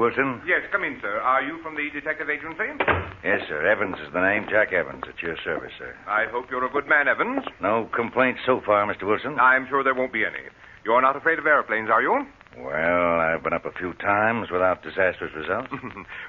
Wilson? Yes, come in, sir. Are you from the detective agency? Yes, sir. Evans is the name. Jack Evans. At your service, sir. I hope you're a good man, Evans. No complaints so far, Mr. Wilson. I'm sure there won't be any. You're not afraid of airplanes, are you? Well, I've been up a few times without disastrous results.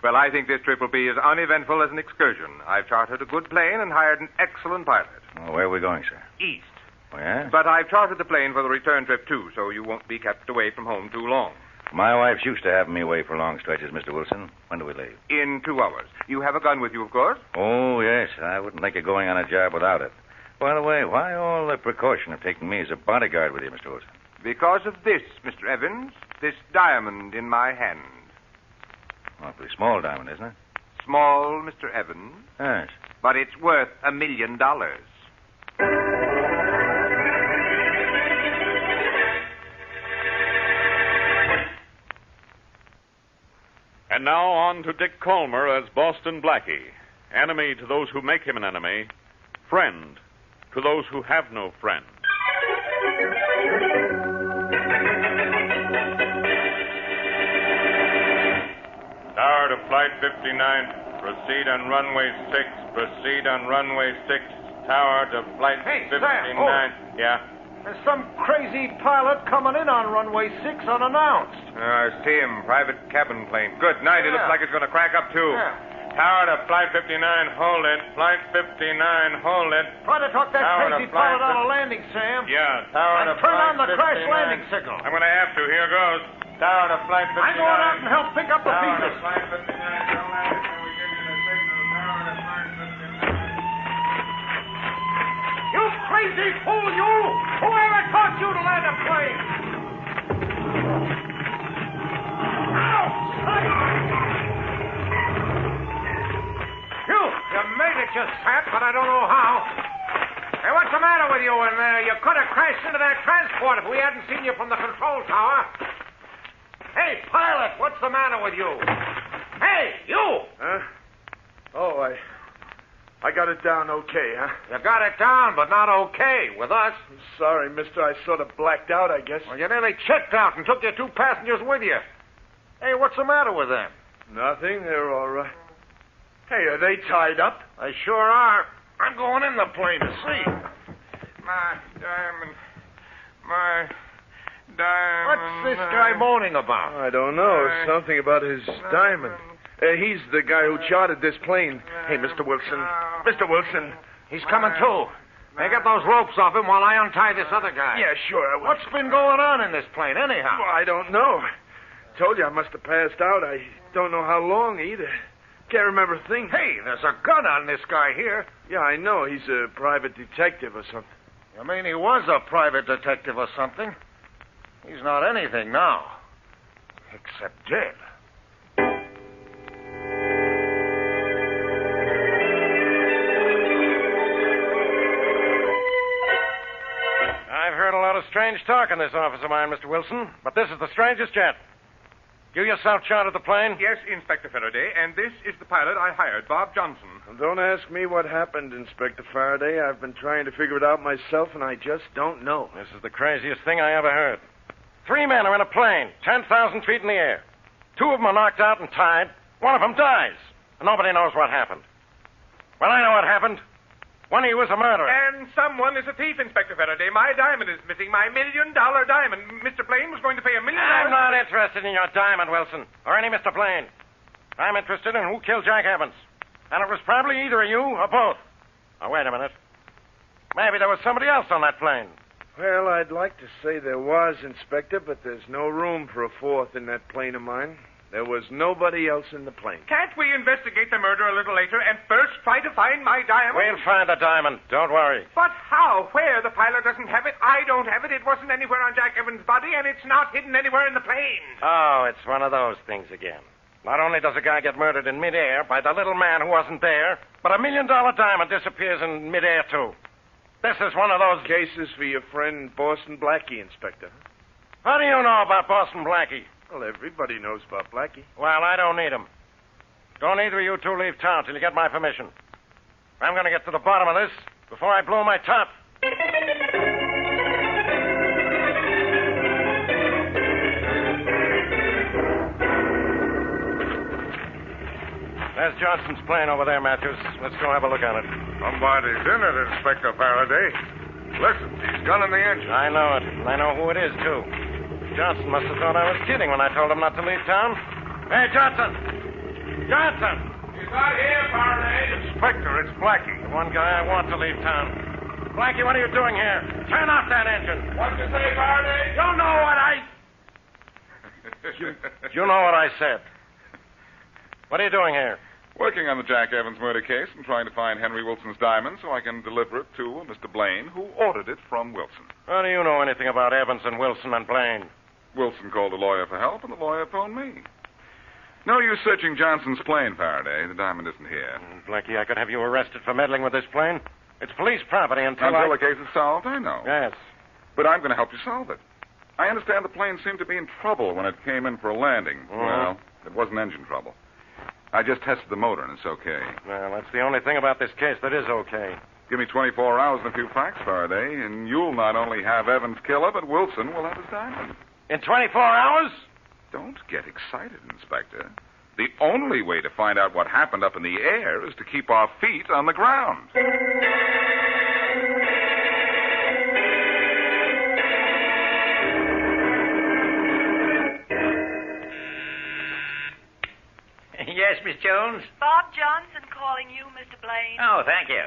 Well, I think this trip will be as uneventful as an excursion. I've chartered a good plane and hired an excellent pilot. Well, where are we going, sir? East. Oh, yeah? But I've chartered the plane for the return trip, too, so you won't be kept away from home too long. My wife's used to having me away for long stretches, Mr. Wilson. When do we leave? In 2 hours. You have a gun with you, of course? Oh, yes. I wouldn't think of going on a job without it. By the way, why all the precaution of taking me as a bodyguard with you, Mr. Wilson? Because of this, Mr. Evans. This diamond in my hand. Awfully small diamond, isn't it? Small, Mr. Evans. Yes. But it's worth $1 million. And now on to Dick Colmer as Boston Blackie. Enemy to those who make him an enemy. Friend to those who have no friend. Tower to Flight 59. Proceed on runway 6. Proceed on runway 6. Tower to Flight 59. Sam, Yeah. There's some crazy pilot coming in on runway 6 unannounced. I see him. Private cabin plane. Good night. It looks like it's going to crack up, too. Yeah. Tower to Flight 59. Hold it. Flight 59. Hold it. Try to talk that Tower to crazy Flight pilot out of landing, Sam. Yeah, Tower And to turn Flight on the 59. crash landing signal. I'm going to have to. Here goes. Tower to Flight 59. I'm going out and help pick up the Tower to pieces. Flight 59. Don't land it till we give you the signal. Tower to Flight 59. You crazy fool, you! Whoever taught you to land a plane? Ow! You made it, you sap, but I don't know how. Hey, what's the matter with you in there? You could have crashed into that transport if we hadn't seen you from the control tower. Hey, pilot, what's the matter with you? Hey, you! Huh? Oh, I got it down okay, huh? You got it down, but not okay with us. Sorry, mister. I sort of blacked out, I guess. Well, you nearly checked out and took your 2 passengers with you. Hey, what's the matter with them? Nothing. They're all right. Hey, are they tied up? They sure are. I'm going in the plane to see. My diamond. My diamond. What's this guy moaning about? I don't know. Something about his diamond. He's the guy who chartered this plane. Hey, Mr. Wilson. Mr. Wilson. He's coming too. Hey, get those ropes off him while I untie this other guy. Yeah, sure. What's been going on in this plane, anyhow? Well, I don't know. Told you I must have passed out. I don't know how long either. Can't remember a thing. Hey, there's a gun on this guy here. Yeah, I know. He's a private detective or something. You mean he was a private detective or something? He's not anything now. Except dead. I've heard a lot of strange talk in this office of mine, Mr. Wilson, but this is the strangest yet. You yourself chartered the plane? Yes, Inspector Faraday, and this is the pilot I hired, Bob Johnson. Don't ask me what happened, Inspector Faraday. I've been trying to figure it out myself, and I just don't know. This is the craziest thing I ever heard. 3 men are in a plane, 10,000 feet in the air. 2 of them are knocked out and tied. 1 of them dies. And nobody knows what happened. Well, I know what happened. One of you is a murderer. And someone is a thief, Inspector Faraday. My diamond is missing. My $1 million diamond. Mr. Blaine was going to pay $1 million. I'm not interested in your diamond, Wilson, or any Mr. Blaine. I'm interested in who killed Jack Evans. And it was probably either of you or both. Now, wait a minute. Maybe there was somebody else on that plane. Well, I'd like to say there was, Inspector, but there's no room for a 4th in that plane of mine. There was nobody else in the plane. Can't we investigate the murder a little later and first try to find my diamond? We'll find the diamond. Don't worry. But how? Where? The pilot doesn't have it. I don't have it. It wasn't anywhere on Jack Evans' body, and it's not hidden anywhere in the plane. Oh, it's one of those things again. Not only does a guy get murdered in midair by the little man who wasn't there, but $1 million diamond disappears in midair, too. This is one of those Cases for your friend Boston Blackie, Inspector. How do you know about Boston Blackie? Well, everybody knows about Blackie. Well, I don't need him. Don't either of you 2 leave town till you get my permission. I'm going to get to the bottom of this before I blow my top. There's Johnson's plane over there, Matthews. Let's go have a look at it. Somebody's in it, Inspector Faraday. Listen, he's gunning the engine. I know it. And I know who it is, too. Johnson must have thought I was kidding when I told him not to leave town. Hey, Johnson! Johnson! He's not here, Faraday. Inspector, it's Blackie. The one guy I want to leave town. Blackie, what are you doing here? Turn off that engine. What'd you say, Faraday? You know what I... You know what I said. What are you doing here? Working on the Jack Evans murder case and trying to find Henry Wilson's diamond so I can deliver it to Mr. Blaine, who ordered it from Wilson. How do you know anything about Evans and Wilson and Blaine? Wilson called a lawyer for help, and the lawyer phoned me. No use searching Johnson's plane, Faraday. The diamond isn't here. Blackie, I could have you arrested for meddling with this plane. It's police property until the case is solved, I know. Yes. But I'm going to help you solve it. I understand the plane seemed to be in trouble when it came in for a landing. Well, it wasn't engine trouble. I just tested the motor, and it's okay. Well, that's the only thing about this case that is okay. Give me 24 hours and a few facts, Faraday, and you'll not only have Evans' killer, but Wilson will have his diamond. In 24 hours? Don't get excited, Inspector. The only way to find out what happened up in the air is to keep our feet on the ground. Yes, Miss Jones? Bob Johnson calling you, Mr. Blaine. Oh, thank you.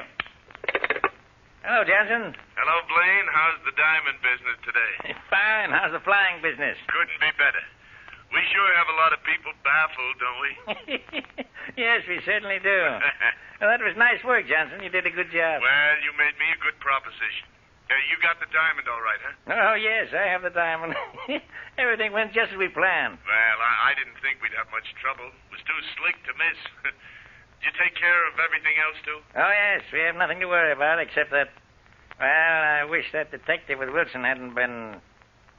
Hello, Johnson. Hello, Blaine. How's the diamond business today? Fine. How's the flying business? Couldn't be better. We sure have a lot of people baffled, don't we? Yes, we certainly do. Well, that was nice work, Johnson. You did a good job. Well, you made me a good proposition. You got the diamond all right, huh? Oh, yes, I have the diamond. Everything went just as we planned. Well, I didn't think we'd have much trouble. It was too slick to miss. Did you take care of everything else, too? Oh, yes, we have nothing to worry about except that, well, I wish that detective with Wilson hadn't been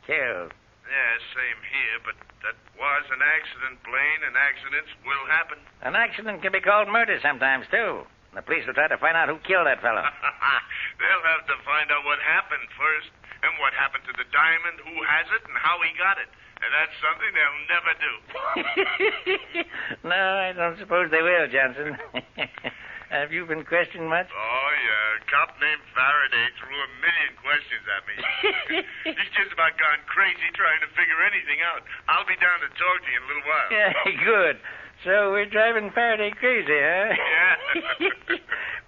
killed. Yeah, same here, but that was an accident, Blaine, and accidents will happen. An accident can be called murder sometimes, too. The police will try to find out who killed that fellow. They'll have to find out what happened first, and what happened to the diamond, who has it, and how he got it. And that's something they'll never do. No, I don't suppose they will, Johnson. Have you been questioned much? Oh, yeah. A cop named Faraday threw a million questions at me. He's just about gone crazy trying to figure anything out. I'll be down to talk to you in a little while. Yeah, good. So we're driving Faraday crazy, huh? Yeah.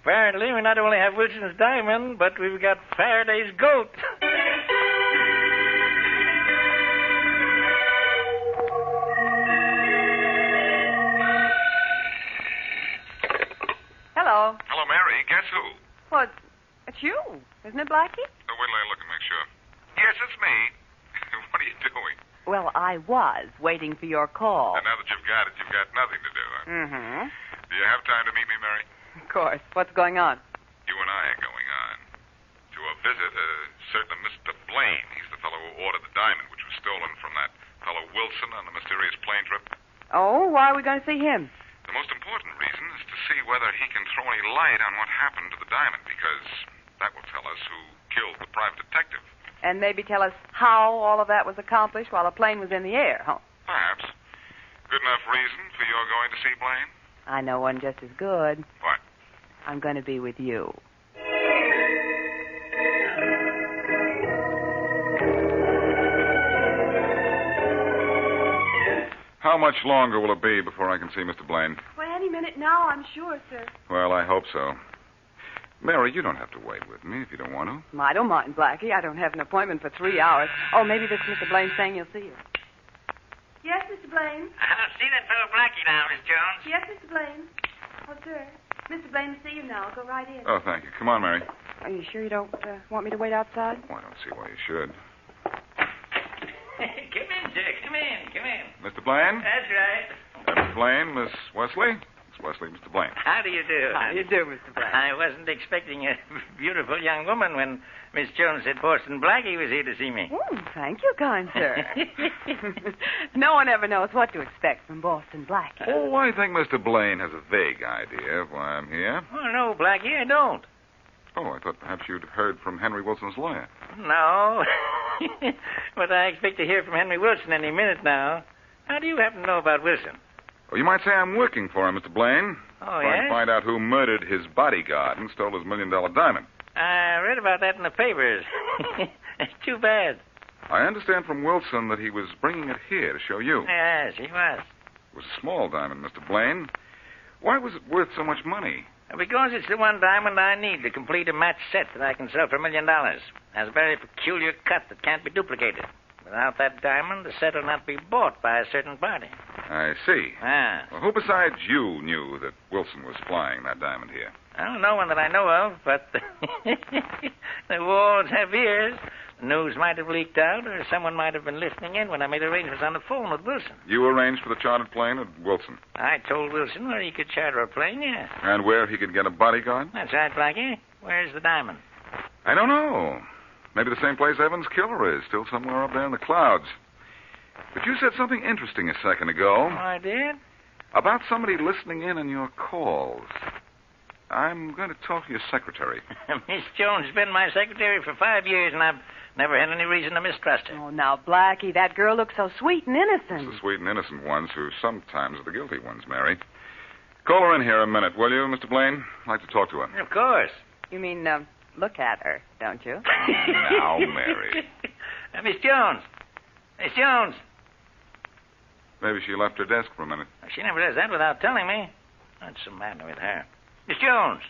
Apparently, we not only have Wilson's diamond, but we've got Faraday's goat. Hello. Hello, Mary. Guess who? Well, it's you. Isn't it, Blackie? Wait till I look and make sure. Yes, it's me. What are you doing? Well, I was waiting for your call. And now that you've got it, you've got nothing to do, huh? Mm-hmm. Do you have time to meet me, Mary? Of course. What's going on? You and I are going on to a visit a certain Mr. Blaine. He's the fellow who ordered the diamond, which was stolen from that fellow Wilson on the mysterious plane trip. Oh, why are we going to see him? The most important reason is to see whether he can throw any light on what happened to the diamond, because that will tell us who killed the private detective. And maybe tell us how all of that was accomplished while the plane was in the air, huh? Perhaps. Good enough reason for your going to see Blaine? I know one just as good. What? I'm going to be with you. How much longer will it be before I can see Mr. Blaine? Well, any minute now, I'm sure, sir. Well, I hope so. Mary, you don't have to wait with me if you don't want to. I don't mind, Blackie. I don't have an appointment for 3 hours. Oh, maybe this Mr. Blaine's saying you'll see you. Yes, Mr. Blaine. See that fellow Blackie now, Miss Jones? Yes, Mr. Blaine. Oh, sir. Mr. Blaine will see you now. Go right in. Oh, thank you. Come on, Mary. Are you sure you don't want me to wait outside? Oh, I don't see why you should. Come in, sir. Come in. Mr. Blaine? That's right. Miss Blaine, Miss Wesley? Miss Wesley, Mr. Blaine. How do you do? How do you do, Mr. Blaine? I wasn't expecting a beautiful young woman when Miss Jones said Boston Blackie was here to see me. Oh, thank you, kind sir. No one ever knows what to expect from Boston Blackie. Oh, I think Mr. Blaine has a vague idea of why I'm here. Oh, no, Blackie, I don't. Oh, I thought perhaps you'd heard from Henry Wilson's lawyer. No. But I expect to hear from Henry Wilson any minute now. How do you happen to know about Wilson? Well, you might say I'm working for him, Mr. Blaine. Oh, Trying to yes? find out who murdered his bodyguard and stole his $1 million diamond. I read about that in the papers. It's too bad. I understand from Wilson that he was bringing it here to show you. Yes, he was. It was a small diamond, Mr. Blaine. Why was it worth so much money? Because it's the one diamond I need to complete a match set that I can sell for $1 million. It has a very peculiar cut that can't be duplicated. Without that diamond, the set will not be bought by a certain party. I see. Ah. Well, who besides you knew that Wilson was flying that diamond here? Well, no one that I know of, but the walls have ears. The news might have leaked out, or someone might have been listening in when I made arrangements on the phone with Wilson. You arranged for the chartered plane at Wilson? I told Wilson where he could charter a plane, yes. And where he could get a bodyguard? That's right, Blackie. Where's the diamond? I don't know. Maybe the same place Evans' killer is, still somewhere up there in the clouds. But you said something interesting a second ago. Oh, I did? About somebody listening in on your calls. I'm going to talk to your secretary. Miss Jones has been my secretary for 5 years, and I've never had any reason to mistrust her. Oh, now, Blackie, that girl looks so sweet and innocent. It's the sweet and innocent ones who sometimes are the guilty ones, Mary. Call her in here a minute, will you, Mr. Blaine? I'd like to talk to her. Of course. You mean, look at her, don't you? Now, Mary. Miss Jones. Miss Jones. Maybe she left her desk for a minute. She never does that without telling me. What's the matter with her? Miss Jones.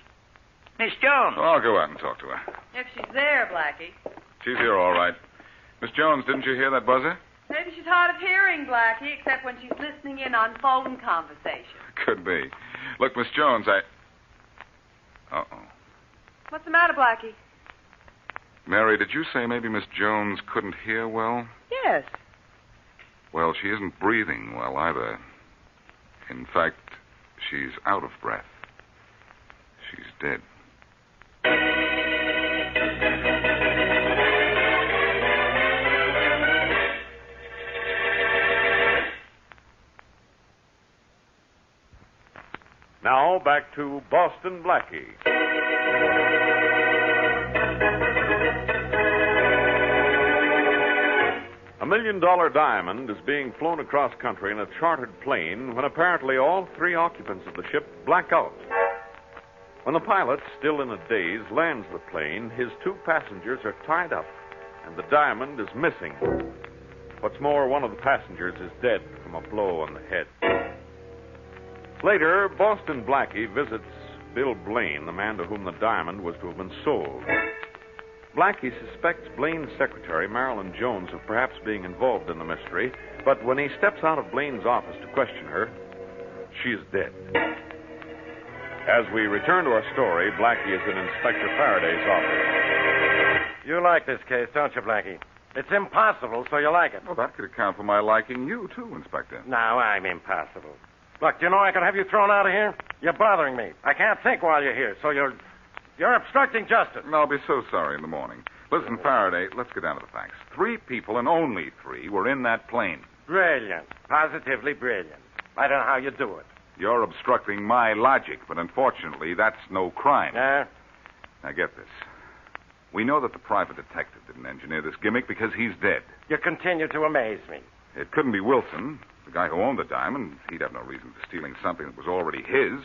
Miss Jones. Oh, I'll go out and talk to her. If she's there, Blackie. She's here, all right. Miss Jones, didn't you hear that buzzer? Maybe she's hard of hearing, Blackie, except when she's listening in on phone conversation. Could be. Look, Miss Jones, Uh-oh. What's the matter, Blackie? Mary, did you say maybe Miss Jones couldn't hear well? Yes. Well, she isn't breathing well either. In fact, she's out of breath. She's dead. Now, back to Boston Blackie. A $1 million diamond is being flown across country in a chartered plane when apparently all 3 occupants of the ship black out. When the pilot, still in a daze, lands the plane, his 2 passengers are tied up, and the diamond is missing. What's more, one of the passengers is dead from a blow on the head. Later, Boston Blackie visits Bill Blaine, the man to whom the diamond was to have been sold. Blackie suspects Blaine's secretary, Marilyn Jones, of perhaps being involved in the mystery, but when he steps out of Blaine's office to question her, she is dead. As we return to our story, Blackie is in Inspector Faraday's office. You like this case, don't you, Blackie? It's impossible, so you like it. Well, that could account for my liking you, too, Inspector. No, I'm impossible. Look, do you know I could have you thrown out of here? You're bothering me. I can't think while you're here, so you're obstructing justice. I'll be so sorry in the morning. Listen, Faraday, let's get down to the facts. 3 people, and only 3, were in that plane. Brilliant. Positively brilliant. I don't know how you do it. You're obstructing my logic, but unfortunately, that's no crime. Yeah? Now, get this. We know that the private detective didn't engineer this gimmick because he's dead. You continue to amaze me. It couldn't be Wilson, the guy who owned the diamond. He'd have no reason for stealing something that was already his.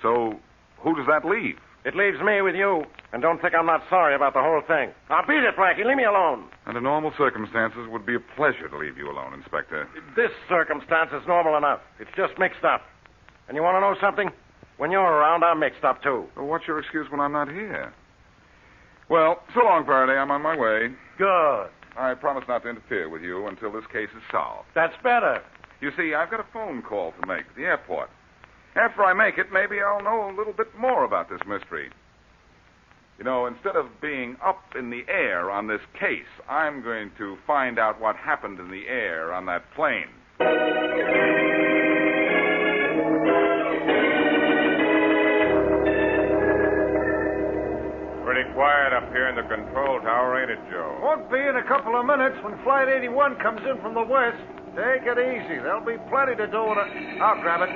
So, who does that leave? It leaves me with you, and don't think I'm not sorry about the whole thing. Now, beat it, Blackie. Leave me alone. Under normal circumstances, it would be a pleasure to leave you alone, Inspector. This circumstance is normal enough. It's just mixed up. And you want to know something? When you're around, I'm mixed up, too. Well, what's your excuse when I'm not here? Well, so long, Faraday. I'm on my way. Good. I promise not to interfere with you until this case is solved. That's better. You see, I've got a phone call to make at the airport. After I make it, maybe I'll know a little bit more about this mystery. You know, instead of being up in the air on this case, I'm going to find out what happened in the air on that plane. Pretty quiet up here in the control tower, ain't it, Joe? Won't be in a couple of minutes when Flight 81 comes in from the west. Take it easy. There'll be plenty to do with it. I'll grab it.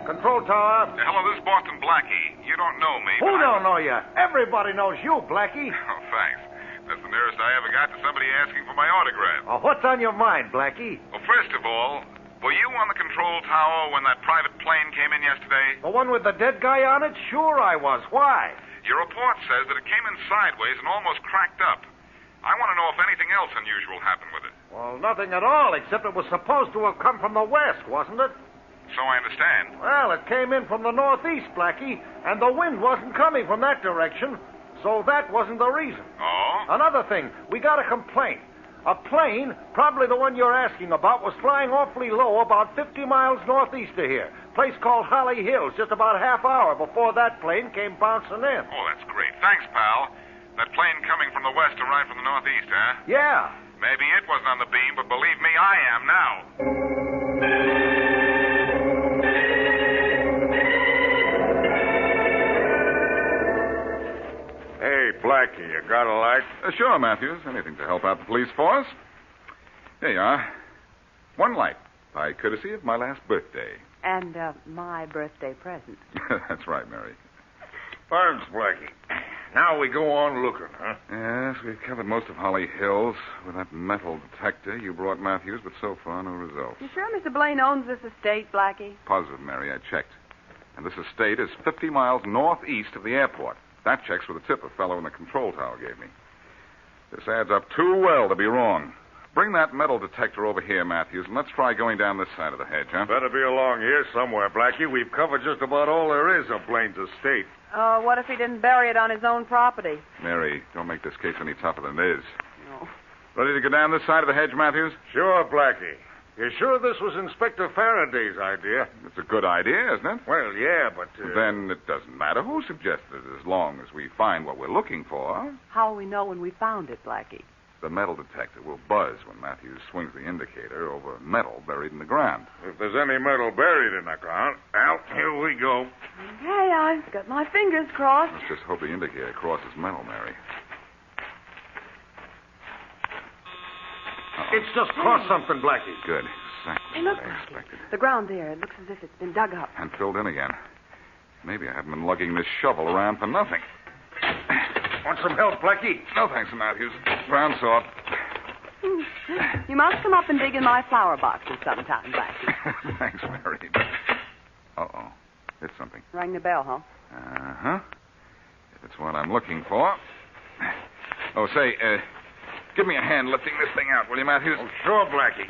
Control tower. Hello, this is Boston Blackie. You don't know me. Who don't know you? Everybody knows you, Blackie. Oh, thanks. That's the nearest I ever got to somebody asking for my autograph. What's on your mind, Blackie? Well, first of all, Were you on the control tower when that private plane came in yesterday? The one with the dead guy on it? Sure I was. Why? Your report says that it came in sideways and almost cracked up. I want to know if anything else unusual happened with it. Well, nothing at all, except it was supposed to have come from the west, wasn't it? So I understand. Well, it came in from the northeast, Blackie, and the wind wasn't coming from that direction, so that wasn't the reason. Oh? Another thing, we got a complaint. A plane, probably the one you're asking about, was flying awfully low about 50 miles northeast of here. Place called Holly Hills, just about a half hour before that plane came bouncing in. Oh, that's great. Thanks, pal. That plane coming from the west arrived from the northeast, huh? Yeah. Maybe it wasn't on the beam, but believe me, I am now. Hey, Blackie, you got a light? Sure, Matthews. Anything to help out the police force. Here you are. One light, by courtesy of my last birthday. And my birthday present. That's right, Mary. Thanks, Blackie. Now we go on looking, huh? Yes, we've covered most of Holly Hills with that metal detector you brought, Matthews, but so far no results. You sure Mr. Blaine owns this estate, Blackie? Positive, Mary. I checked. And this estate is 50 miles northeast of the airport. That checks with a tip a fellow in the control tower gave me. This adds up too well to be wrong. Bring that metal detector over here, Matthews, and let's try going down this side of the hedge, huh? Better be along here somewhere, Blackie. We've covered just about all there is of Blaine's estate. What if he didn't bury it on his own property? Mary, don't make this case any tougher than it is. No. Ready to go down this side of the hedge, Matthews? Sure, Blackie. You sure this was Inspector Faraday's idea? It's a good idea, isn't it? Well, yeah, but... Then it doesn't matter who suggested it as long as we find what we're looking for. How will we know when we found it, Blackie? The metal detector will buzz when Matthews swings the indicator over metal buried in the ground. If there's any metal buried in the ground, well, here we go. Okay, I've got my fingers crossed. Let's just hope the indicator crosses metal, Mary. It's just crossed something, Blackie. Good. Exactly Hey, look, what I Blackie. expected. The ground there, it looks as if it's been dug up. And filled in again. Maybe I haven't been lugging this shovel around for nothing. Want some help, Blackie? No, thanks, Matthews. Ground soft. You must come up and dig in my flower boxes sometime, Blackie. Thanks, Mary. Uh-oh. Hit something. Rang the bell, huh? Uh-huh. If it's what I'm looking for. Oh, say, give me a hand lifting this thing out, will you, Matthews? Oh, sure, Blackie.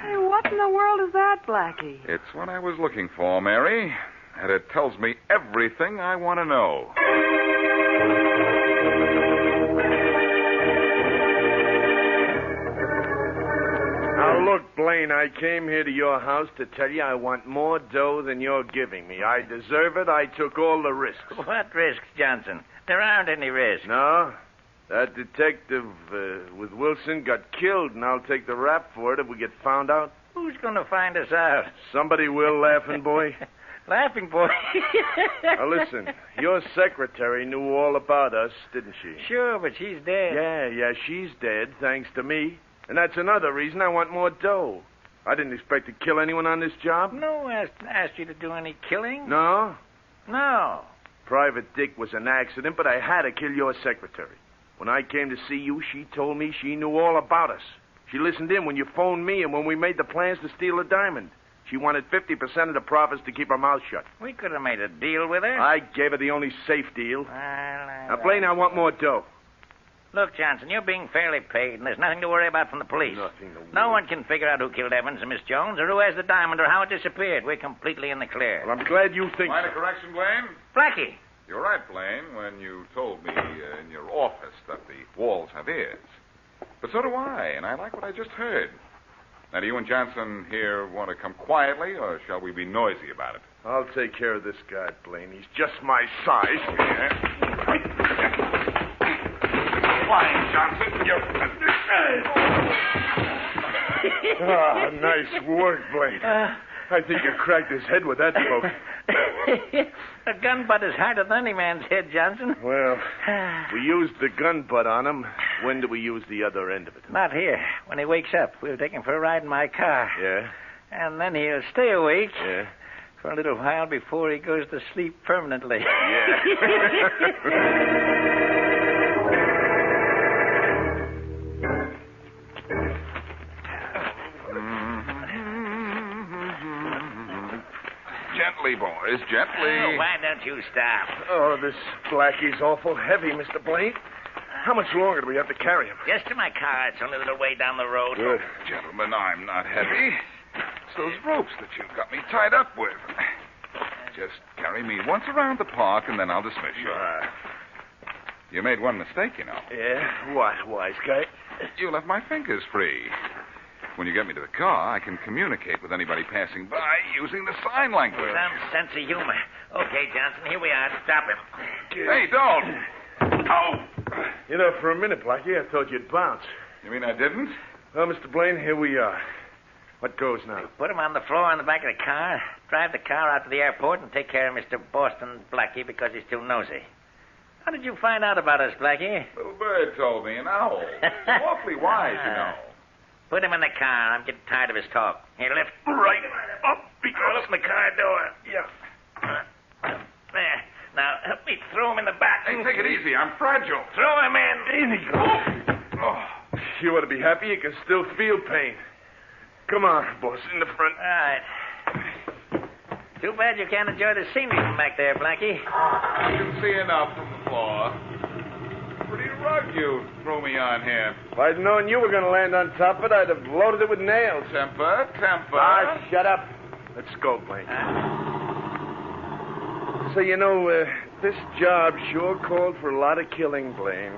Hey, what in the world is that, Blackie? It's what I was looking for, Mary. And it tells me everything I want to know. Now, look, Blaine, I came here to your house to tell you I want more dough than you're giving me. I deserve it. I took all the risks. What risks, Johnson? There aren't any risks. No? That detective with Wilson got killed, and I'll take the rap for it if we get found out. Who's going to find us out? Somebody will, Laughing Boy. Laughing boy. Now, listen, your secretary knew all about us, didn't she? Sure, but she's dead. Yeah, she's dead, thanks to me. And that's another reason I want more dough. I didn't expect to kill anyone on this job. No asked you to do any killing. No? No. Private Dick was an accident, but I had to kill your secretary. When I came to see you, she told me she knew all about us. She listened in when you phoned me and when we made the plans to steal the diamond. She wanted 50% of the profits to keep her mouth shut. We could have made a deal with her. I gave her the only safe deal. Now, Blaine, I want more dough. Look, Johnson, you're being fairly paid, and there's nothing to worry about from the police. Nothing to worry. No one can figure out who killed Evans and Miss Jones, or who has the diamond, or how it disappeared. We're completely in the clear. Well, I'm glad you think Mind so. a correction, Blaine? Blackie. You're right, Blaine, when you told me in your office that the walls have ears. But so do I, and I like what I just heard. Now, do you and Johnson here want to come quietly, or shall we be noisy about it? I'll take care of this guy, Blaine. He's just my size. Flying, Johnson. Nice work, Blaine. I think you cracked his head with that poke. A gun butt is harder than any man's head, Johnson. Well, we used the gun butt on him. When do we use the other end of it? Not here. When he wakes up, we'll take him for a ride in my car. Yeah? And then he'll stay awake Yeah? for a little while before he goes to sleep permanently. Gently, boys, gently. Oh, why don't you stop? Oh, this Blackie's awful heavy, Mr. Blaine. How much longer do we have to carry him? Just to my car. It's only a little way down the road. Good. Gentlemen, I'm not heavy. It's those ropes that you've got me tied up with. Just carry me once around the park, and then I'll dismiss you. You made one mistake, you know. Yeah? What, wise guy? You left my fingers free. When you get me to the car, I can communicate with anybody passing by using the sign language. Some sense of humor. Okay, Johnson, here we are. Stop him. Hey, don't! Oh! You know, for a minute, Blackie, I thought you'd bounce. You mean I didn't? Well, Mr. Blaine, here we are. What goes now? Put him on the floor in the back of the car, drive the car out to the airport, and take care of Mr. Boston Blackie because he's too nosy. How did you find out about us, Blackie? Little bird told me, an owl. Awfully wise, you know. Put him in the car. I'm getting tired of his talk. Here, lift right up because the car door. Yeah. There. Now, help me throw him in the back. Hey, take it easy. I'm fragile. Throw him in. Easy. Oh, you ought to be happy you can still feel pain. Come on, boss, in the front. All right. Too bad you can't enjoy the scenery from back there, Blackie. I can see enough from the floor. Pretty rug you threw me on here. If I'd known you were going to land on top of it, I'd have loaded it with nails. Temper. Ah, shut up. Let's go, Blaine. So, you know, this job sure called for a lot of killing, Blaine.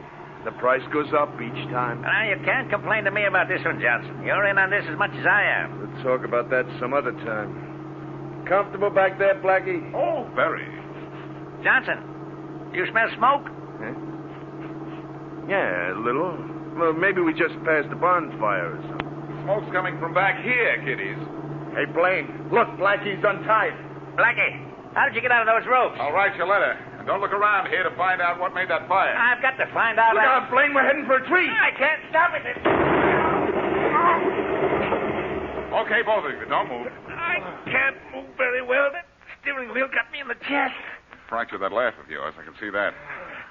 The price goes up each time. Well, you can't complain to me about this one, Johnson. You're in on this as much as I am. We'll talk about that some other time. Comfortable back there, Blackie? Oh, very. Johnson, do you smell smoke? Huh? Yeah, a little. Well, maybe we just passed a bonfire or something. Smoke's coming from back here, kiddies. Hey, Blaine, look, Blackie's untied. Blackie, how did you get out of those ropes? I'll write your letter. And don't look around here to find out what made that fire. I've got to find out. Look out, Blaine, we're heading for a tree. I can't stop it. Okay, both of you, don't move. I can't move very well. That steering wheel got me in the chest. Fractured that laugh of yours. I can see that.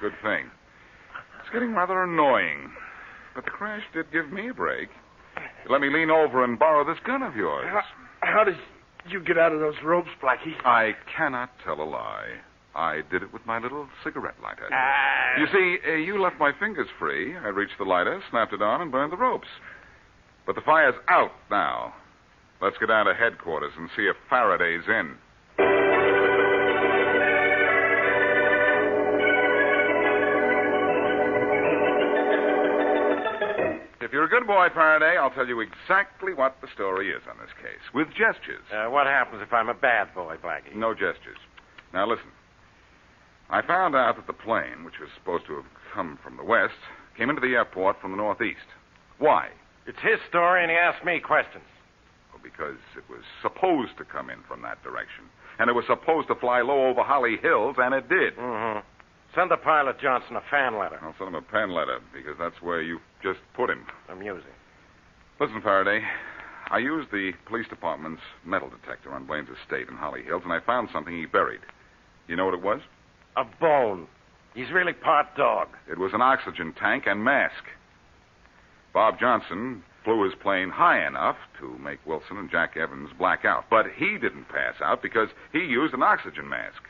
Good thing. It's getting rather annoying. But the crash did give me a break. You let me lean over and borrow this gun of yours. How did you get out of those ropes, Blackie? I cannot tell a lie. I did it with my little cigarette lighter. You see, you left my fingers free. I reached the lighter, snapped it on, and burned the ropes. But the fire's out now. Let's get down to headquarters and see if Faraday's in. If you're a good boy, Faraday, I'll tell you exactly what the story is on this case, with gestures. What happens if I'm a bad boy, Blackie? No gestures. Now, listen. I found out that the plane, which was supposed to have come from the west, came into the airport from the northeast. Why? It's his story, and he asked me questions. Well, because it was supposed to come in from that direction. And it was supposed to fly low over Holly Hills, and it did. Mm-hmm. Send the pilot Johnson a fan letter. I'll send him a pen letter, because that's where you just put him. Amusing. Listen, Faraday, I used the police department's metal detector on Blaine's estate in Holly Hills, and I found something he buried. You know what it was? A bone. He's really part dog. It was an oxygen tank and mask. Bob Johnson flew his plane high enough to make Wilson and Jack Evans black out. But he didn't pass out because he used an oxygen mask.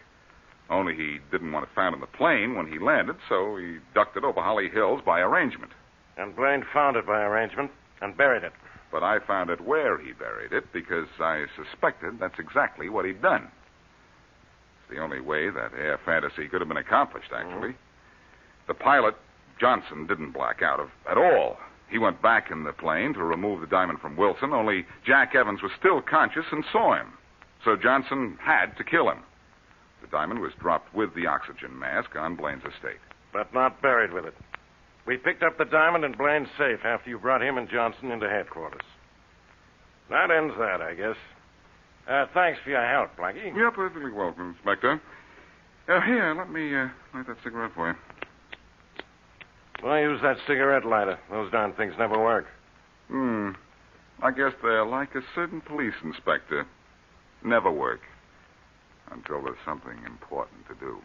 Only he didn't want it found in the plane when he landed, so he ducked it over Holly Hills by arrangement. And Blaine found it by arrangement and buried it. But I found it where he buried it because I suspected that's exactly what he'd done. It's the only way that air fantasy could have been accomplished, actually. The pilot, Johnson, didn't black out at all. He went back in the plane to remove the diamond from Wilson, only Jack Evans was still conscious and saw him. So Johnson had to kill him. The diamond was dropped with the oxygen mask on Blaine's estate. But not buried with it. We picked up the diamond in Blaine's safe after you brought him and Johnson into headquarters. That ends that, I guess. Thanks for your help, Blackie. You're perfectly welcome, Inspector. Here, let me light that cigarette for you. Why use that cigarette lighter? Those darn things never work. I guess they're like a certain police inspector. Never work. Until there's something important to do.